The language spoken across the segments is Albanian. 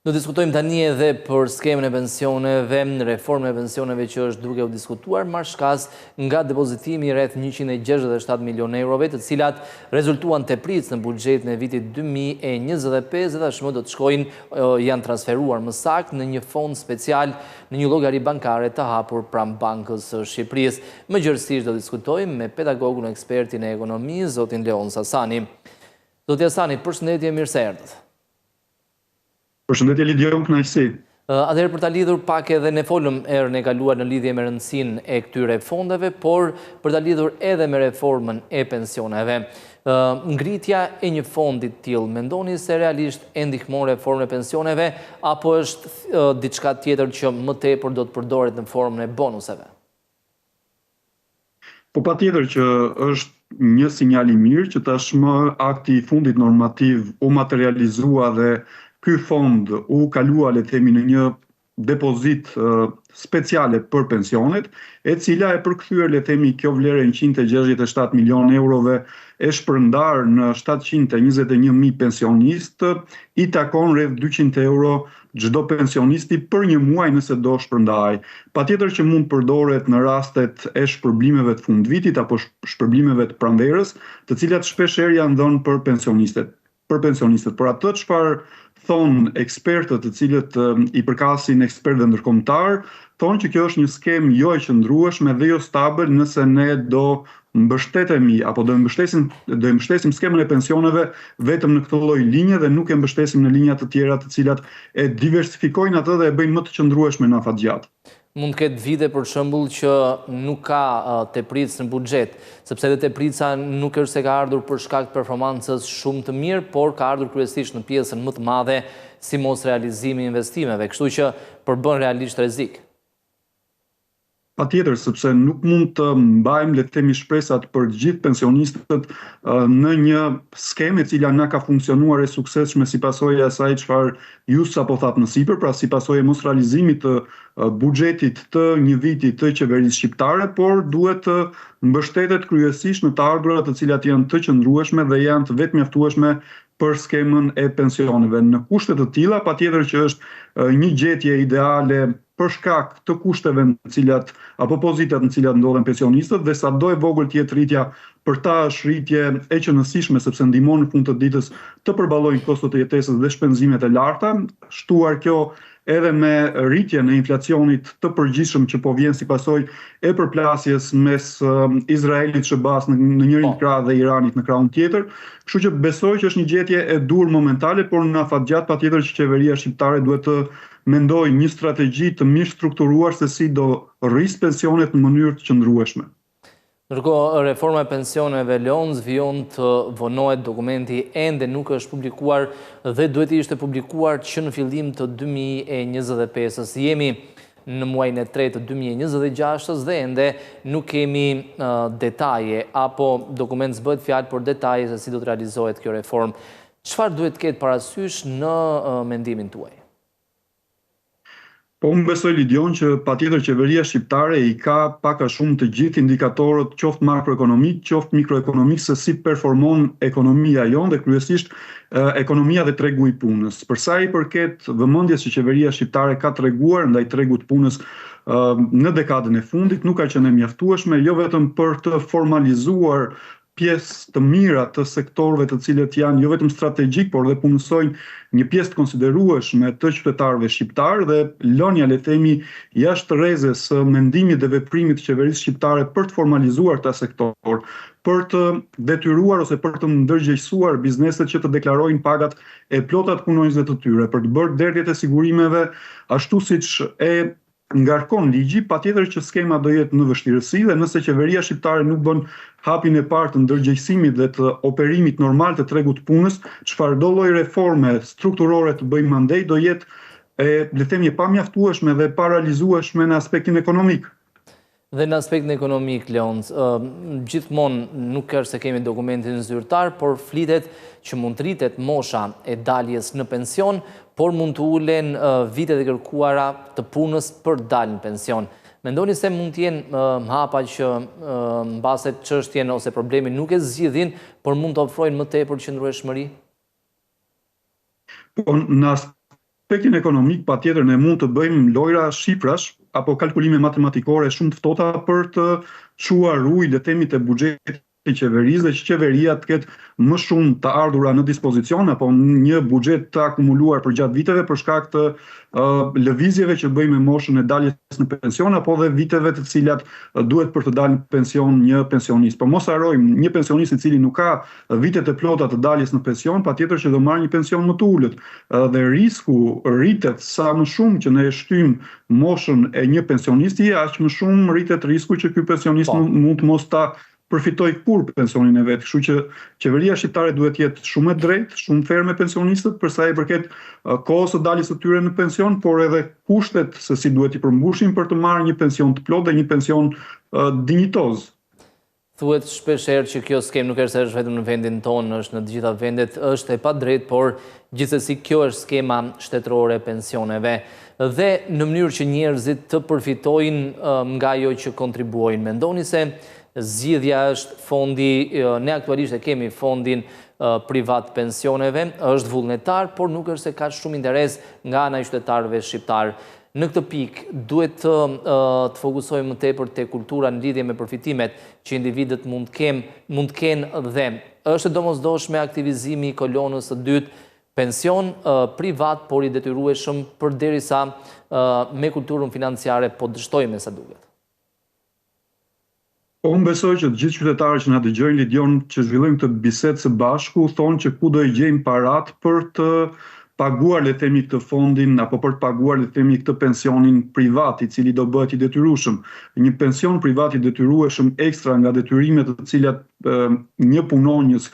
Do diskutojmë tani edhe për skemën e pensioneve, reformën e pensioneve që është duke u diskutuar, marrë shkas nga depozitimi rreth 167 milion eurove, të cilat rezultuan tepritës në buxhetin e vitit 2025 dhe tashmë do të shkojnë janë transferuar më saktë në një fond special në një llogari bankare të hapur pranë Bankës së Shqipërisë. Më gjërësisht do diskutojmë me pedagogun ekspertin e ekonomisë, zotin Leon Sasani. Zoti Sasani, përshëndetje, mirë se erdhët. Përshëndetje Lidion, kënaqësi. Atëherë për ta lidhur pak edhe ne folëm erën e kaluar në lidhje me rëndësinë e këtyre fondeve, por për ta lidhur edhe me reformën e pensioneve. Ngritja e një fondi të tillë, mendoni se realisht e ndihmon reformën e pensioneve apo është diçka tjetër që më tepër do të përdoret në formën e bonuseve? Po patjetër që është një sinjal i mirë që tashmë akti i fundit normativ u materializua dhe ky fond u kalua, le të themi, në një depozit speciale për pensionet, e cila e përkthyer, le të themi, kjo vlerë 167 milion eurove e shpërndar në 721.000 pensionistë, i takon rreth 200 euro çdo pensionisti për një muaj nëse do shpërndaj. Patjetër që mund përdoret në rastet e shpërblimeve të fundvitit apo shpërblimeve të pranverës, të cilat shpeshherë janë dhënë për pensionistët. Por atë çfarë thonë ekspertët, të cilët i përkasin ekspertëve ndërkombëtar, thonë që kjo është një skemë jo e qëndrueshme dhe jo stabël nëse ne do mbështetemi apo do mbështesim skemën e pensioneve vetëm në këtë lloj linje dhe nuk e mbështesim në linja të tjera të cilat e diversifikojnë atë dhe e bëjnë më të qëndrueshme në afatgjatë. Mund të ketë vite për shembull që nuk ka tepritës në buxhet, sepse edhe teprica nuk është se ka ardhur për shkak të performancës shumë të mirë, por ka ardhur kryesisht në pjesën më të madhe si mos realizimi i investimeve, kështu që përbën realisht rrezik. Patjetër, sepse nuk mund të mbajmë, le të themi, shpresat për të gjithë pensionistët në një skemë e cila na ka funksionuar e suksesshme si pasojë e asaj çfarë ju sapo thatë më sipër, pra si pasojë e mos realizimit të buxhetit të një viti të qeverisë shqiptare, por duhet të mbështetet kryesisht në të ardhurat të cilat janë të qëndrueshme dhe janë të vetëmjaftueshme për skemën e pensioneve. Në kushte të tilla, patjetër që është një gjetje ideale për shkak të kushteve në cilat apo pozitat në cilat ndodhen pensionistët dhe sado e vogël të jetë rritja për ta është rritje e qëndrueshme sepse ndihmon në fund të ditës të përballojnë kostot e jetesës dhe shpenzimet e larta, shtuar kjo edhe me rritjen e inflacionit të përgjithshëm që po vjen si pasojë e përplasjes mes Izraelit shëbas në njërin krah dhe Iranit në krahun tjetër. Kështu që besoj që është një gjetje e dur momentale, por në afatgjatë patjetër që qeveria shqiptare duhet të mendojë një strategji të mirë strukturuar se si do rrisë pensionet në mënyrë të qëndrueshme. Ndërkohë, reforma e pensioneve Leon vijon të vonohet, dokumenti ende nuk është publikuar dhe duhet ishte publikuar që në fillim të 2025-s. Jemi në muajin e tretë të 2026-s dhe ende nuk kemi detaje apo dokument s'bëhet fjalë për detaje se si do të realizohet kjo reformë. Çfarë duhet të ketë parasysh në mendimin tuaj? Po unë besoj, Lidion, që patjetër qeveria shqiptare i ka pak a shumë të gjithë indikatorët, qoftë makroekonomik, qoftë mikroekonomik, se si performon ekonomia jonë dhe kryesisht ekonomia dhe tregu i punës. Për sa i përket vëmendjes që qeveria shqiptare ka treguar ndaj tregut të punës në dekadën e fundit, nuk ka qenë e mjaftueshme, jo vetëm për të formalizuar pjesë të mira të sektorëve të cilët janë jo vetëm strategjik, por dhe punësojnë një pjesë të konsiderueshme të qytetarëve shqiptarë dhe lënia, le të themi, jashtë rrezës së mendimit dhe veprimit të qeverisë shqiptare për të formalizuar këtë sektor, për të detyruar ose për të ndërgjegjësuar bizneset që të deklarojnë pagat e plota të punonjësve të tyre, për të bërë derdhjet e sigurimeve ashtu siç e ngarkon ligji, patjetër që skema do jetë në vështirësi dhe nëse qeveria shqiptare nuk bën hapin e parë të ndërgjegjësimit dhe të operimit normal të tregut të punës, çfarëdo lloj reforme strukturore të bëjmë mandej do jetë le të themi e pamjaftueshme dhe paralizueshme në aspektin ekonomik. Dhe në aspektin ekonomik, Leon, gjithmonë nuk është se kemi dokumentin zyrtar, por flitet që mund të rritet mosha e daljes në pension, por mund të ulen vitet e kërkuara të punës për dalë në pension. Mendoni se mund të jenë hapa që mbase çështjen ose problemin nuk e zgjidhin, por mund të ofrojnë më tepër qëndrueshmëri? Po në aspektin ekonomik, patjetër ne mund të bëjmë lojra shifrash apo kalkulime matematikore shumë të ftohta për të çuar ujë le themi te buxheti i qeverisë dhe që qeveria të ketë më shumë të ardhura në dispozicion apo një buxhet të akumuluar për gjatë viteve për shkak të lëvizjeve që bëjmë me moshën e daljes në pension apo dhe viteve të cilat duhet për të dalë në pension një pensionist. Por mos harrojmë, një pensionist i cili nuk ka vitet e plota të daljes në pension, patjetër që do marrë një pension më të ulët. Dhe risku rritet sa më shumë që ne e shtym moshën e një pensionisti, aq më shumë rritet risku që ky pensionist mund të mos ta përfitoj kur pensionin e vet. Kështu që qeveria shqiptare duhet të jetë shumë e drejtë, shumë ferm me pensionistët për sa i përket kohës së daljes së tyre në pension, por edhe kushtet se si duhet i përmbushin për të marrë një pension të plotë dhe një pension dinjitoz. Thuhet shpeshherë që kjo skemë nuk është vetëm në vendin tonë, është në të gjitha vendet, është e padrejtë, por gjithsesi kjo është skema shtetërore e pensioneve dhe në mënyrë që njerëzit të përfitojnë nga ajo që kontribuojnë. Mendoni se zgjidhja është fondi, ne aktualisht e kemi fondin privat pensioneve, është vullnetar, por nuk është se ka shumë interes nga ana e qytetarëve shqiptar. Në këtë pikë duhet të fokusojmë më tepër te kultura në lidhje me përfitimet që individët mund të kenë dhe është domosdoshme aktivizimi i kolonës së dytë, pension privat por i detyrueshëm përderisa me kulturën financiare po dështojmë sa duket. Po unë besoj që të gjithë qytetarët që na dëgjojnë Lidion që zhvillojmë këtë bisedë së bashku thonë që ku do i gjejmë parat për të paguar le themi këtë fondin apo për të paguar le themi këtë pensionin privat i cili do bëhet i detyrueshëm. Një pension privat i detyrueshëm ekstra nga detyrimet të cilat një punonjës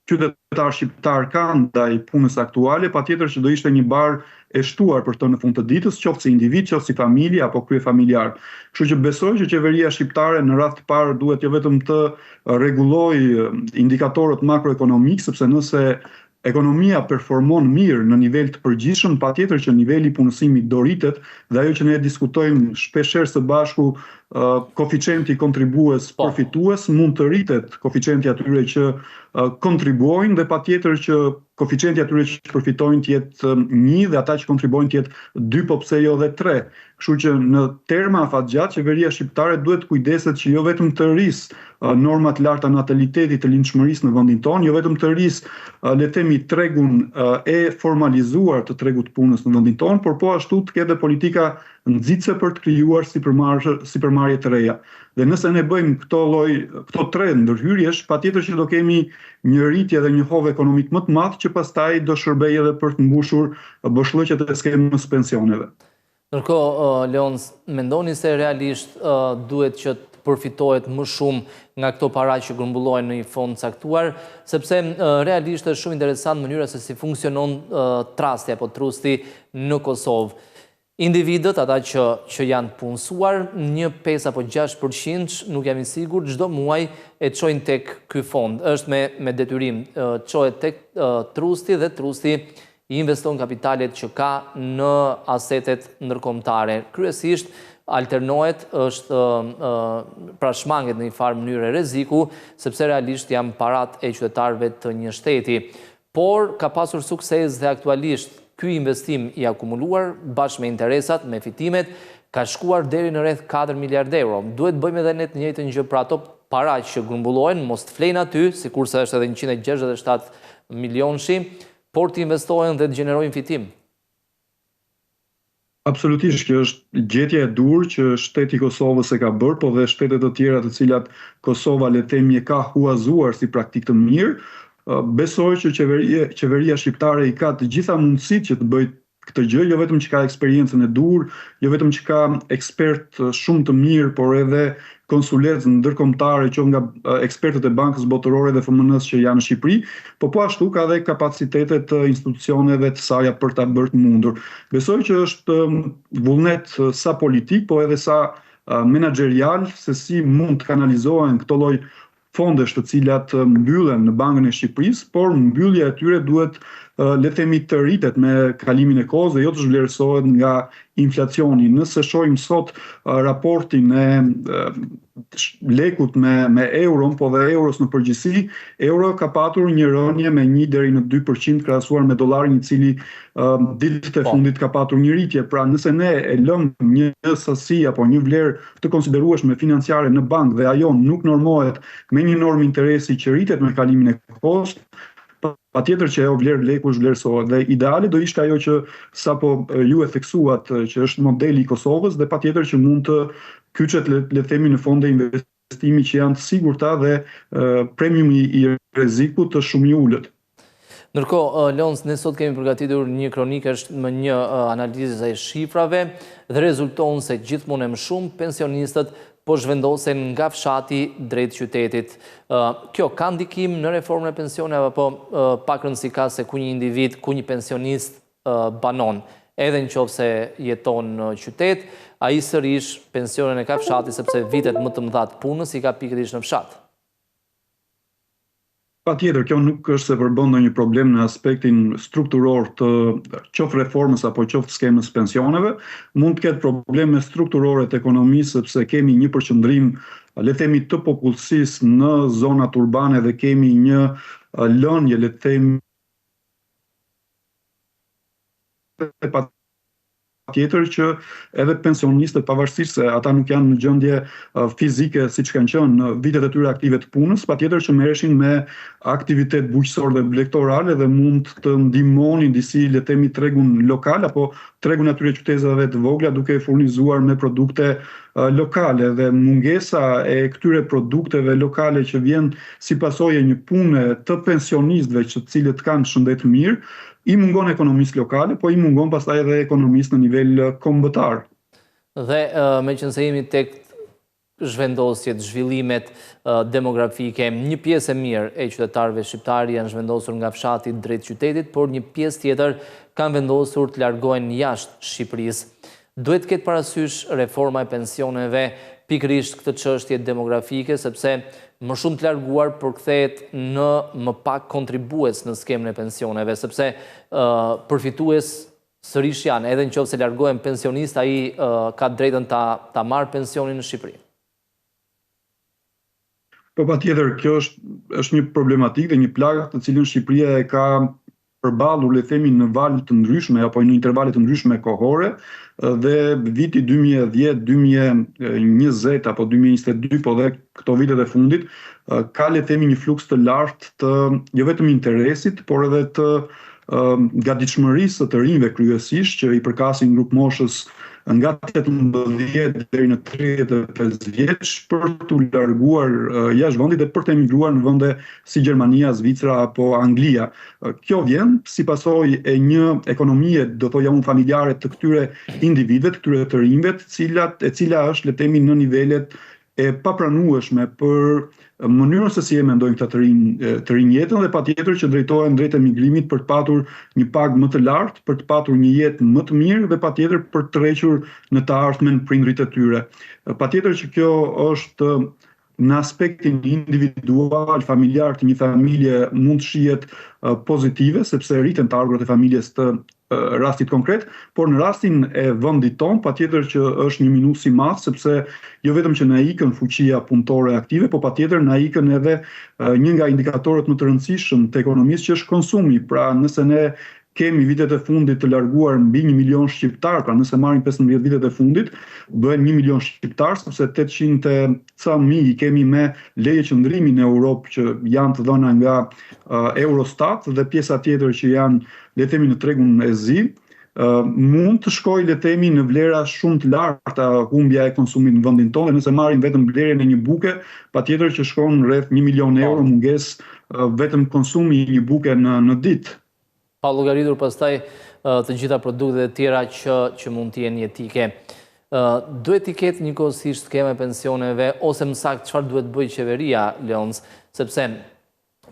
qytetar shqiptar ka ndaj punës aktuale, patjetër që do ishte një barë e shtuar për të në fund të ditës, qoftë si individ, qoftë si familje apo kryefamiljar. Kështu që besoj që qeveria shqiptare në radhë të parë duhet jo vetëm të rregullojë indikatorët makroekonomik, sepse nëse ekonomia performon mirë në nivel të përgjithshëm, patjetër që niveli i punësimit do rritet dhe ajo që ne diskutojmë shpeshherë së bashku, koeficienti kontribues përfitues mund të rritet koeficienti atyre që kontribuojnë dhe patjetër që koeficienti atyre që përfitojnë të jetë 1 dhe ata që kontribuojnë të jetë 2 po pse jo dhe 3. Kështu që në terma afatgjatë qeveria shqiptare duhet kujdeset që jo vetëm të rrisë normat larta natalitetit të lindshmërisë në vendin tonë, jo vetëm të rrisë le themi tregun e formalizuar të tregut punës në vendin tonë, por po ashtu të ketë politika nxitse për të krijuar sipërmarrje të reja. Dhe nëse ne bëjmë këto 3 ndërhyrjesh, patjetër që do kemi një rritje dhe një hovë ekonomik më të madh që pastaj do shërbejë edhe për të mbushur boshllëqet e skemës pensioneve. Ndërkohë, Leon, mendoni se realisht duhet që të përfitohet më shumë nga këto para që grumbullohen në një fond caktuar, sepse realisht është shumë interesant mënyra se si funksionon trasti apo trusti në Kosovë. Individët, ata që janë punësuar, një 5 apo 6%, nuk jam i sigurt, çdo muaj e çojnë tek ky fond. Është me detyrim, çohet tek trusti dhe trusti i investon kapitalet që ka në asetet ndërkombëtare. Kryesisht alternohet, është pra shmanget në një farë mënyrë rreziku, sepse realisht janë parat e qytetarëve të një shteti. Por ka pasur sukses dhe aktualisht ky investim i akumuluar bashkë me interesat, me fitimet, ka shkuar deri në rreth 4 miliardë euro. Duhet bëjmë edhe ne të njëjtën gjë për ato para që grumbullohen, mos të flenë aty, sikurse është edhe 167 milionëshi, por të investohen dhe të gjenerojnë fitim. Absolutisht, kjo është gjetje e dur që shteti i Kosovës e ka bërë, po dhe shtetet të tjera të cilat Kosova le themi e ka huazuar si praktikë të mirë. Besoj që qeveria shqiptare i ka të gjitha mundësitë që të bëjë këtë gjë, jo vetëm që ka eksperiencën e dur, jo vetëm që ka ekspert shumë të mirë, por edhe konsulencë ndërkombëtare që nga ekspertët e Bankës Botërore dhe FMN-s që janë në Shqipëri, po po ashtu ka dhe kapacitetet të institucioneve të saj për ta bërë të mundur. Besoj që është vullnet sa politik, po edhe sa menaxherial se si mund të kanalizohen këto lloj fondesh të cilat mbyllen në Bankën e Shqipërisë, por mbyllja e tyre duhet le themi të rritet me kalimin e kohës dhe jo të zhvlerësohet nga inflacioni. Nëse shohim sot raportin e lekut me euron, po dhe euros në përgjithësi, euro ka patur një rënje me 1 deri në 2% krahasuar me dollarin, i cili ditët e fundit ka patur një rritje. Pra nëse ne e lëm një sasi apo një vlerë të konsiderueshme financiare në bank dhe ajo nuk normohet me një normë interesi që rritet me kalimin e kohës, patjetër që ajo vlerë leku zhvlerësohet. Dhe ideali do ishte ajo që sapo ju e theksuat, që është modeli i Kosovës, dhe patjetër që mund të kyçet le themi në fonde investimi që janë të sigurta dhe premiumi i rrezikut të shumë i ulët. Ndërkohë, Leonc, ne sot kemi përgatitur një kronikë me një analizë e shifrave dhe rezulton se gjithmonë më shumë pensionistët po zhvendosen nga fshati drejt qytetit. Kjo ka ndikim në reformën e pensioneve apo pak rëndësi ka se ku një individ, ku një pensionist banon, edhe në qoftë se jeton në qytet, ai sërish pensionin e ka fshati sepse vitet më të mëdha të punës i ka pikërisht në fshat. Patjetër, kjo nuk është se përbën ndonjë problem në aspektin strukturor të qoftë reformës apo qoftë skemës pensioneve. Mund të ketë probleme strukturore të ekonomisë sepse kemi një përqendrim, le të themi, të popullsisë në zonat urbane dhe kemi një lënje, le të themi, tjetër që edhe pensionistët, pavarësisht se ata nuk janë në gjendje fizike siç kanë qenë në vitet e tyre aktive të punës, patjetër që merreshin me aktivitet bujqësor dhe elektorale dhe mund të ndihmonin disi, le të themi, tregun lokal apo tregun atyre qyteteve të vogla duke furnizuar me produkte lokale, dhe mungesa e këtyre produkteve lokale që vjen si pasojë një pune të pensionistëve që të cilët kanë shëndet mirë, i mungon ekonomisë lokale, po i mungon pastaj edhe ekonomisë në nivel kombëtar. Dhe me qenë se jemi tek zhvendosjet, zhvillimet demografike, një pjesë e mirë e qytetarëve shqiptarë janë zhvendosur nga fshati drejt qytetit, por një pjesë tjetër kanë vendosur të largohen jashtë Shqipërisë. Duhet të ketë parasysh reforma e pensioneve pikërisht këtë çështje demografike, sepse më shumë të larguar përkthehet në më pak kontribues në skemën e pensioneve, sepse përfitues sërish janë, edhe nëse largohen pensionist, ai ka drejtën ta marrë pensionin në Shqipëri. Po patjetër, kjo është një problematikë dhe një plagë të cilën Shqipëria e ka përballur, le të themi, në valë të ndryshme apo në intervale të ndryshme kohore, dhe viti 2010, 2020 apo 2022, po dhe këto vitet e fundit, ka, le të themi, një fluks të lartë të jo vetëm interesit, por edhe të gatishmërisë të rinjve kryesisht, që i përkasin grup moshës nga 18 deri në 35 vjeç për të larguar jashtë vendit dhe për të emigruar në vende si Gjermania, Zvicra apo Anglia. Kjo vjen si pasojë e një ekonomie, do thoya unë, familjare të këtyre individëve, këtyre të rinjve, e cila është, le të themi, në nivelet e papranueshme për mënyrën se si e mendojnë këta të rinj jetën, dhe patjetër që drejtohen drejt emigrimit për të patur një pagë më të lartë, për të patur një jetë më të mirë dhe patjetër për të tërhequr në të ardhmen prindrit e tyre. Patjetër që kjo është në aspektin individual, familjar të një familje mund të shihet pozitive, sepse rriten të ardhurat e familjes të rastit konkret, por në rastin e vendit ton, patjetër që është një minus i madh, sepse jo vetëm që na ikën fuqia punëtore aktive, po patjetër na ikën edhe një nga indikatorët më të rëndësishëm të ekonomisë, që është konsumi. Pra, nëse ne kemi vitet e fundit të larguar mbi 1 milion shqiptar, pra nëse marrim 15 vitet e fundit, bëhen 1 milion shqiptar, sepse 800.000 kemi me leje qëndrimi në Europë që janë të dhëna nga Eurostat, dhe pjesa tjetër që janë, le të themi, në tregun e zi, mund të shkojë, le të themi, në vlera shumë të larta humbja e konsumit në vendin tonë, dhe nëse marrim vetëm vlerën e një buke, patjetër që shkon rreth 1 milion euro mungesë vetëm konsumi i një buke në ditë. Pa llogaritur pastaj të gjitha produktet e tjera që mund të jenë jetike. Duhet të ketë njëkohësisht skema e pensioneve, ose më saktë çfarë duhet bëjë qeveria, Leonc, sepse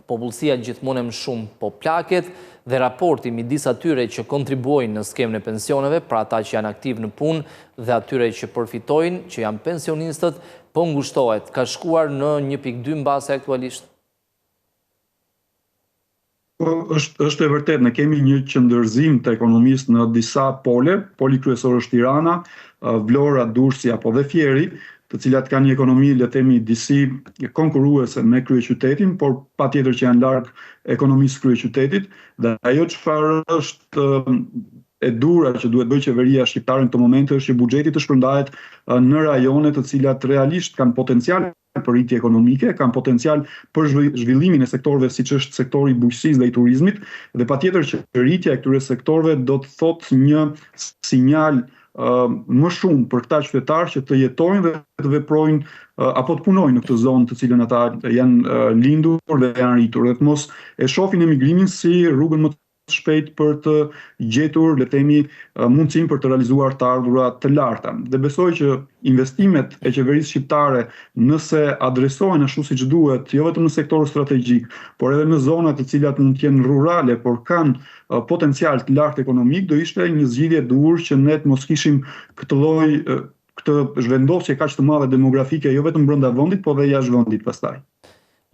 popullsia gjithmonë më shumë po plaket dhe raporti midis atyre që kontribuojnë në skemën e pensioneve, pra ata që janë aktiv në punë dhe atyre që përfitojnë, që janë pensionistët, po ngushtohet. Ka shkuar në 1.2 mbase aktualisht. Po, është e vërtet, ne kemi një qëndërzim të ekonomisë në disa pole, poli kryesor është Tirana, Vlora, Durrësi apo dhe Fieri, të cilat kanë një ekonomi, le të themi, disi konkurruese me kryeqytetin, por patjetër që janë larg ekonomisë kryeqytetit, dhe ajo çfarë është e dura që duhet bëjë qeveria shqiptare në këtë moment është që buxheti të shpërndahet në rajone të cilat realisht kanë potencial për rritje ekonomike, kanë potencial për zhvillimin e sektorëve siç është sektori i bujqësisë dhe i turizmit, dhe patjetër që rritja e këtyre sektorëve do të thotë një sinjal më shumë për këta qytetarë që të jetojnë dhe të veprojnë apo të punojnë në këtë zonë të cilën ata janë lindur dhe janë rritur, dhe të mos e shohin emigrimin si rrugën më të shpejt për të gjetur, le të themi, mundësinë për të realizuar të ardhura të larta. Dhe besoj që investimet e qeverisë shqiptare, nëse adresohen ashtu siç duhet, jo vetëm në sektorë strategjik, por edhe në zona të cilat mund të jenë rurale, por kanë potencial të lartë ekonomik, do ishte një zgjidhje e duhur që ne të mos kishim këtë zhvendosje kaq të madhe demografike, jo vetëm brenda vendit, por edhe jashtë vendit pastaj.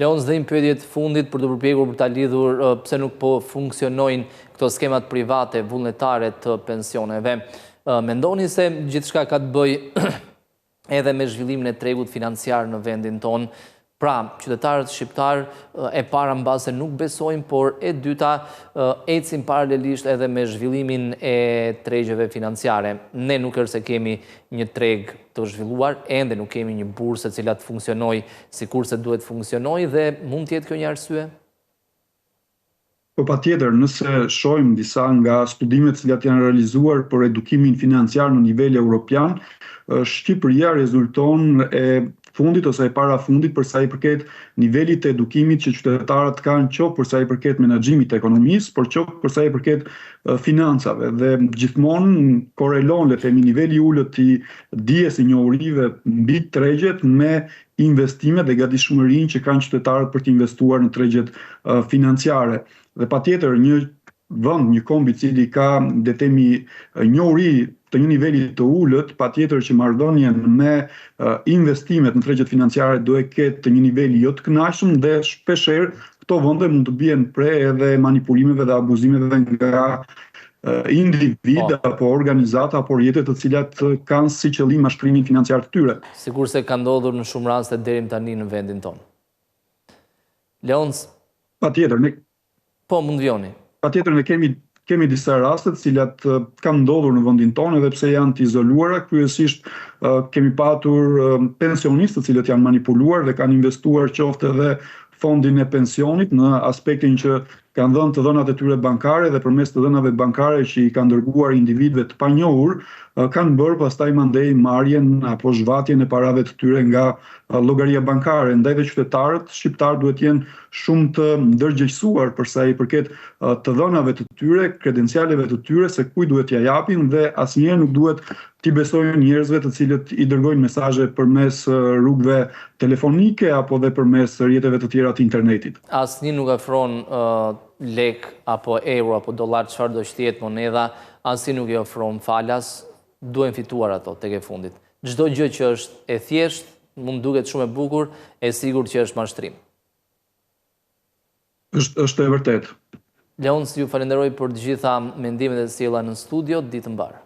Leon, zdim pyetjet fundit për të përpjekur për ta lidhur pse nuk po funksionojnë këto skemat private vullnetare të pensioneve. Mendoni se gjithçka ka të bëjë edhe me zhvillimin e tregut financiar në vendin ton? Pra, qytetarët shqiptar e para mbase nuk besojnë, por e dyta ecin paralelisht edhe me zhvillimin e tregjeve financiare. Ne nuk është se kemi një treg të zhvilluar, ende nuk kemi një bursë e cila të funksionojë sikurse duhet funksionojë, dhe mund të jetë kjo një arsye? Po patjetër, nëse shohim disa nga studimet që janë realizuar për edukimin financiar në nivel evropian, Shqipëria rezulton e fundit ose e para fundit për sa i përket nivelit të edukimit që qytetarët kanë, qoftë për sa i përket menaxhimit të ekonomisë, por qoftë për sa i përket financave, dhe gjithmonë korelon, le të themi, niveli i ulët i dijes së njohurive mbi tregjet me investimet dhe gatishmërinë që kanë qytetarët për të investuar në tregjet financiare. Dhe patjetër një vend, një komb i cili ka, le të themi, njohuri të një niveli të ulët, patjetër që marrëdhënien me investimet në tregjet financiare do e ketë të një niveli jo të kënaqshëm, dhe shpeshherë këto vende mund të bien pre edhe manipulimeve dhe abuzimeve nga individ apo organizata apo rrjete të cilat kanë si qëllim mashtrimin financiar të tyre. Sigur se ka ndodhur në shumë raste deri tani në vendin ton. Leonc, patjetër ne po mund vjoni. Patjetër ne kemi disa raste të cilat kanë ndodhur në vendin tonë, edhe pse janë të izoluara, kryesisht kemi patur pensionistë të cilët janë manipuluar dhe kanë investuar qoftë edhe fondin e pensionit në aspektin që kanë dhënë të dhënat e tyre bankare, dhe përmes të dhënave bankare që i kanë dërguar individëve të panjohur, kanë bërë pastaj mandej marrjen apo zhvatjen e parave të tyre nga llogaria bankare. Ndaj dhe qytetarët shqiptar duhet jenë shumë të ndërgjegjësuar për sa i përket të dhënave të tyre, kredencialeve të tyre, se kujt duhet t'ia japin, dhe asnjëherë nuk duhet t'i besojnë njerëzve të cilët i dërgojnë mesazhe përmes rrugëve telefonike apo dhe përmes rrjeteve të tjera të internetit. Asnjë nuk ofron lek apo euro apo dollar, çfarë do që të jetë monedha, asnjë nuk i ofron falas, duhen fituar ato tek e fundit. Çdo gjë që është e thjeshtë, mund duket shumë e bukur, e sigurt që është mashtrim. Është e vërtetë. Leonc, ju falenderoj për të gjitha mendimet e sjella në studio, ditë mbarë.